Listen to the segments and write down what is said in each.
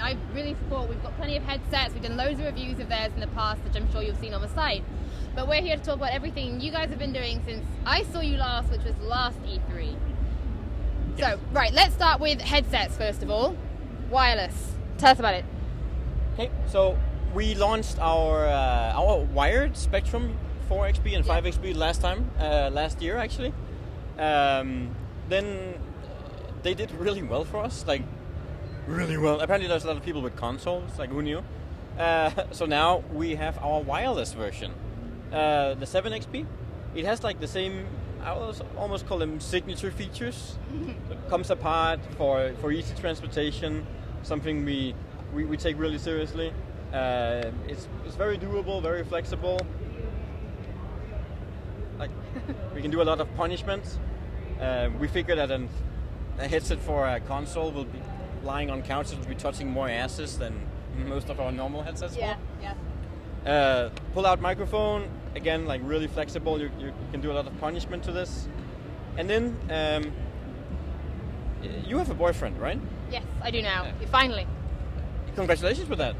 I really support. We've got plenty of headsets. We've done loads of reviews of theirs in the past, which I'm sure you've seen on the site. But we're here to talk about everything you guys have been doing since I saw you last, which was last E3. Yes. So, right, let's start with headsets first of all. Wireless. Tell us about it. Okay, so we launched our wired Spectrum 4XP and 5XP last year actually. Then they did really well for us, like really well. Apparently there's a lot of people with consoles, like who knew? So now we have our wireless version. The 7XP, it has like the same, I almost call them signature features. It comes apart for easy transportation, something we take really seriously. It's very doable, very flexible. Like we can do a lot of punishments. We figured that a headset for a console will be lying on couches, will be touching more asses than most of our normal headsets will. Yeah. Pull-out microphone, again, like really flexible. You can do a lot of punishment to this. And then you have a boyfriend, right? Yes, I do now. Finally. Congratulations with that.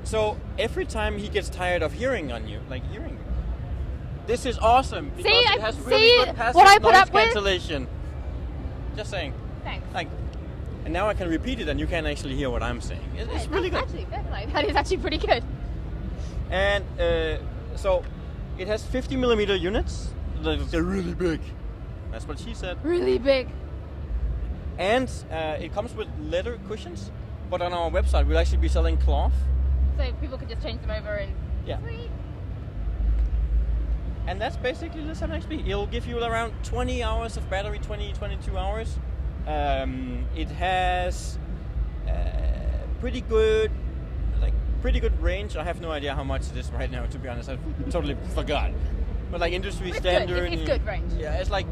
So every time he gets tired of hearing on you, this is awesome because it has really good passive noise cancellation. Just saying. Thanks. And now I can repeat it, and you can actually hear what I'm saying. It's really good. Actually, that is actually pretty good. And so it has 50mm units. They're really big. That's what she said. Really big. And it comes with leather cushions, but on our website we'll actually be selling cloth. So people could just change them over and... Yeah. Sweet. And that's basically the 7XP. It'll give you around 20 hours of battery, 22 hours. It has pretty good range. I have no idea how much it is right now, to be honest. I totally forgot. But like industry standard. It's good range. Yeah, it's like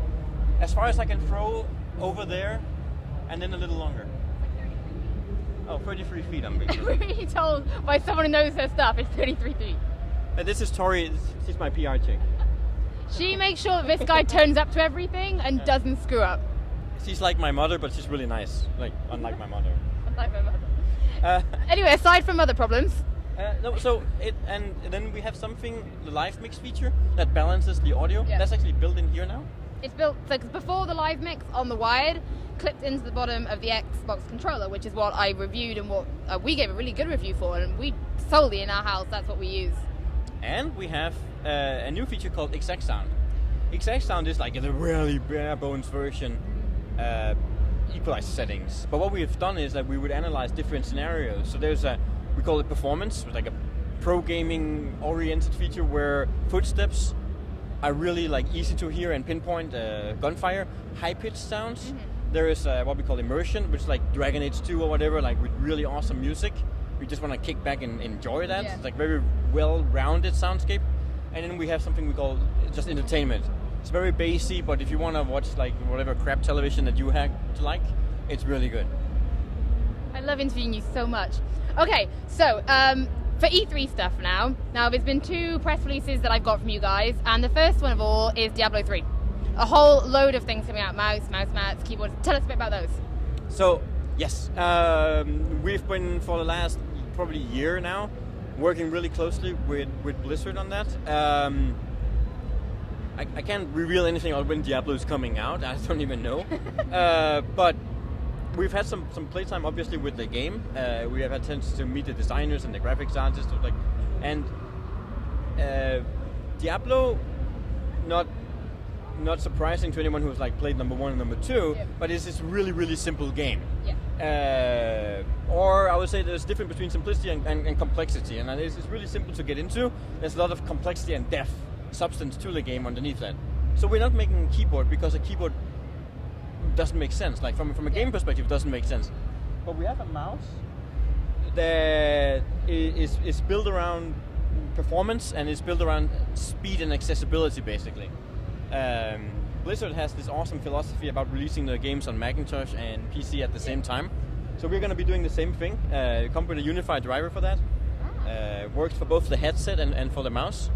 as far as I can throw over there, and then a little longer. Oh, 33 feet, I'm being We're really told by someone who knows her stuff, it's 33 feet. This is Tori, she's my PR chick. She makes sure that this guy turns up to everything and doesn't screw up. She's like my mother, but she's really nice, like unlike my mother. Unlike my mother. Anyway, aside from other problems. And then we have something, the live mix feature, that balances the audio. Yeah. That's actually built in here now. It's built, so before the live mix on the wired, clipped into the bottom of the Xbox controller, which is what I reviewed and what we gave a really good review for, and we solely in our house, that's what we use. And we have a new feature called Exact Sound. Exact Sound is like a really bare bones version, equalizer settings. But what we've done is that we would analyze different scenarios. So there's we call it performance, like a pro gaming oriented feature where footsteps are really like easy to hear and pinpoint gunfire, high pitched sounds. Mm-hmm. There is what we call immersion, which is like Dragon Age 2 or whatever, like with really awesome music. We just want to kick back and enjoy that. Yeah. It's like very well-rounded soundscape. And then we have something we call just entertainment. It's very bassy, but if you want to watch like whatever crap television that you like, it's really good. I love interviewing you so much. Okay, so for E3 stuff now there's been 2 press releases that I've got from you guys, and the first one of all is Diablo 3. A whole load of things coming out, mouse mats, keyboards. Tell us a bit about those. So, yes, we've been for the last probably year now working really closely with Blizzard on that. I can't reveal anything on when Diablo is coming out. I don't even know. But we've had some playtime, obviously, with the game. We have had chance to meet the designers and the graphics artists, and Diablo, not surprising to anyone who's like played number 1 and number 2, yeah. But it's this really, really simple game. Yeah. Or I would say there's a difference between simplicity and complexity, and it's really simple to get into. There's a lot of complexity and depth, substance to the game underneath that. So we're not making a keyboard because a keyboard doesn't make sense. Like from a game perspective, it doesn't make sense. But we have a mouse that is built around performance and is built around speed and accessibility, basically. Blizzard has this awesome philosophy about releasing their games on Macintosh and PC at the same time. So we're going to be doing the same thing. Come with a unified driver for that. Works for both the headset and for the mouse.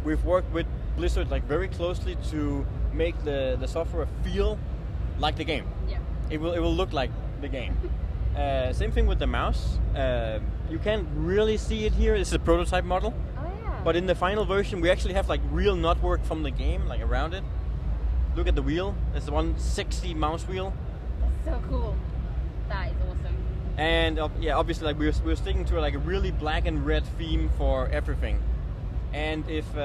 We've worked with Blizzard like very closely to make the software feel like the game. Yeah. It will look like the game. Same thing with the mouse. You can't really see it here. This is a prototype model. Oh yeah. But in the final version, we actually have like real knotwork from the game, like around it. Look at the wheel. It's the 160 mouse wheel. That's so cool. That is awesome. And yeah, obviously, like we're sticking to like a really black and red theme for everything. And if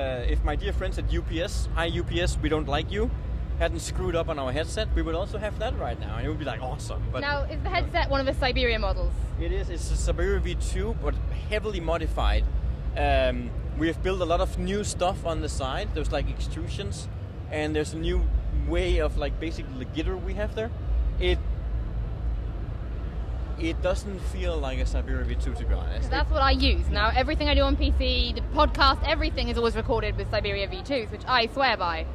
my dear friends at UPS, hi UPS, we don't like you, hadn't screwed up on our headset, we would also have that right now, and it would be like awesome. But now, is the headset one of the Siberia models? It is. It's a Siberia V2, but heavily modified. We have built a lot of new stuff on the side. There's like extrusions, and there's a new way of like basically the gitter we have there. It doesn't feel like a Siberia V2, to be honest. That's what I use. Now, everything I do on PC, the podcast, everything is always recorded with Siberia V2s, which I swear by.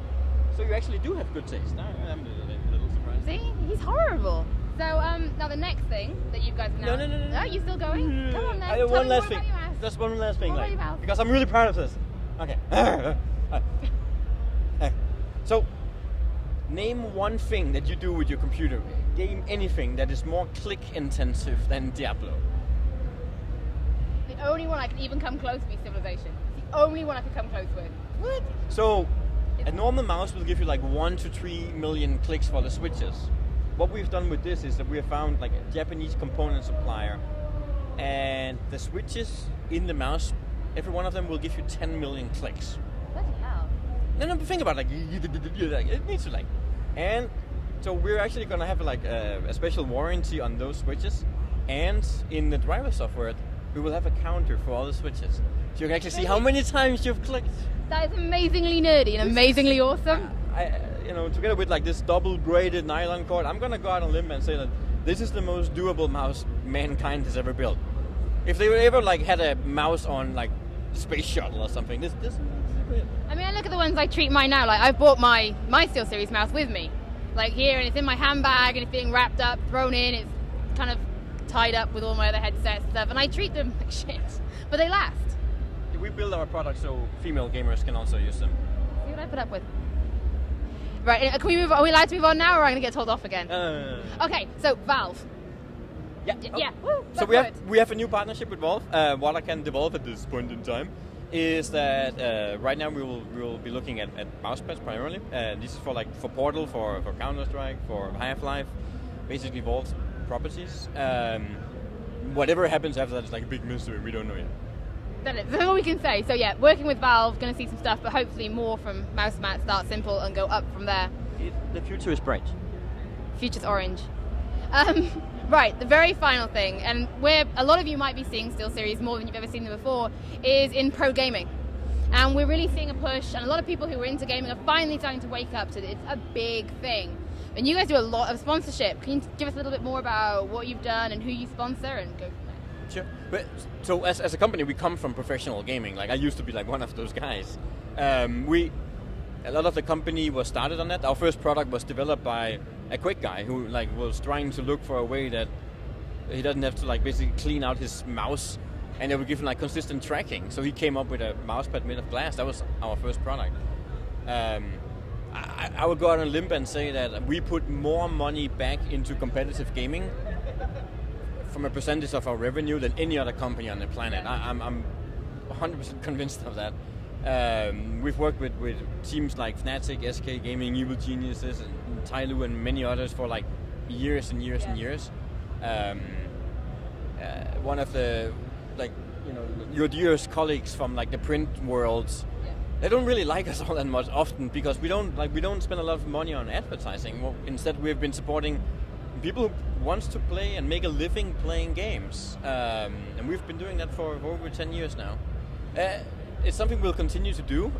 So you actually do have good taste. I'm a little surprised. See? He's horrible. So, now the next thing that you guys know... No, are you still going? Come on then. One last thing. Just one last thing. Like, because I'm really proud of this. Okay. So, name one thing that you do with your computer. Game anything that is more click intensive than Diablo. The only one I can even come close to be Civilization. It's the only one I can come close with. What? So, a normal mouse will give you like 1 to 3 million clicks for the switches. What we've done with this is that we have found like a Japanese component supplier, and the switches in the mouse, every one of them will give you 10 million clicks. Bloody hell. No, but think about it, like it needs to like, and so we're actually gonna have like a special warranty on those switches, and in the driver software we will have a counter for all the switches, so you can actually see how many times you've clicked. That is amazingly nerdy and amazingly awesome. Together with like this double braided nylon cord, I'm gonna go out on a limb and say that this is the most doable mouse mankind has ever built. If they ever like had a mouse on like space shuttle or something, this is brilliant. I mean, I look at the ones I treat mine now. Like I've brought my SteelSeries mouse with me, like here, and it's in my handbag, and it's being wrapped up, thrown in. It's kind of tied up with all my other headsets and stuff, and I treat them like shit, but they last. We build our products so female gamers can also use them. See what I put up with. Right, can we move on? Are we allowed to move on now, or am I going to get told off again? Okay, so Valve. Yeah. Yeah. Woo, so we have a new partnership with Valve. What I can develop at this point in time is that right now we will be looking at mousepads primarily. This is for Portal, for Counter-Strike, for Half-Life, basically Valve's properties. Whatever happens after that is like a big mystery. We don't know yet. That's all we can say. So yeah, working with Valve, going to see some stuff, but hopefully more from Mousemat, Start Simple, and go up from there. The future is bright. Future's orange. Right, the very final thing, and where a lot of you might be seeing SteelSeries more than you've ever seen them before, is in pro gaming. And we're really seeing a push, and a lot of people who are into gaming are finally starting to wake up to it. It's a big thing. And you guys do a lot of sponsorship. Can you give us a little bit more about what you've done and who you sponsor, and go from there? Sure. But so as a company, we come from professional gaming. Like I used to be like one of those guys. A lot of the company was started on that. Our first product was developed by a quick guy who like was trying to look for a way that he doesn't have to like basically clean out his mouse, and it would give him like consistent tracking. So he came up with a mousepad made of glass. That was our first product. I would go out on a limb and say that we put more money back into competitive gaming from a percentage of our revenue than any other company on the planet. I'm 100% convinced of that. We've worked with teams like Fnatic, SK Gaming, Evil Geniuses, and Tyloo, and many others for like years and years and years. One of the your dearest colleagues from like the print worlds, they don't really like us all that much often because we don't spend a lot of money on advertising. Well, instead, we've been supporting people who wants to play and make a living playing games, and we've been doing that for over 10 years now. It's something we'll continue to do,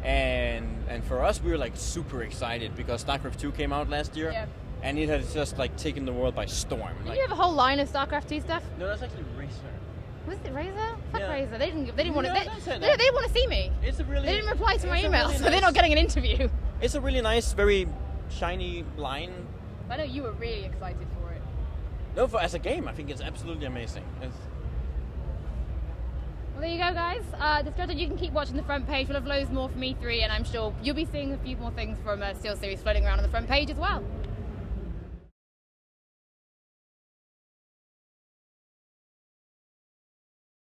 and for us, we were like super excited because StarCraft 2 came out last year, and it has just like taken the world by storm. Did you have a whole line of StarCraft 2 stuff? No, that's actually Razer. Was it Razer? Fuck Razer. They didn't want to. They They want to see me. They didn't reply to my email, so they're not getting an interview. It's a really nice, very shiny line. I know you were really excited for it. No, as a game, I think it's absolutely amazing. Well, there you go, guys. Destructoid, you can keep watching the front page. We'll have loads more from E3, and I'm sure you'll be seeing a few more things from SteelSeries floating around on the front page as well.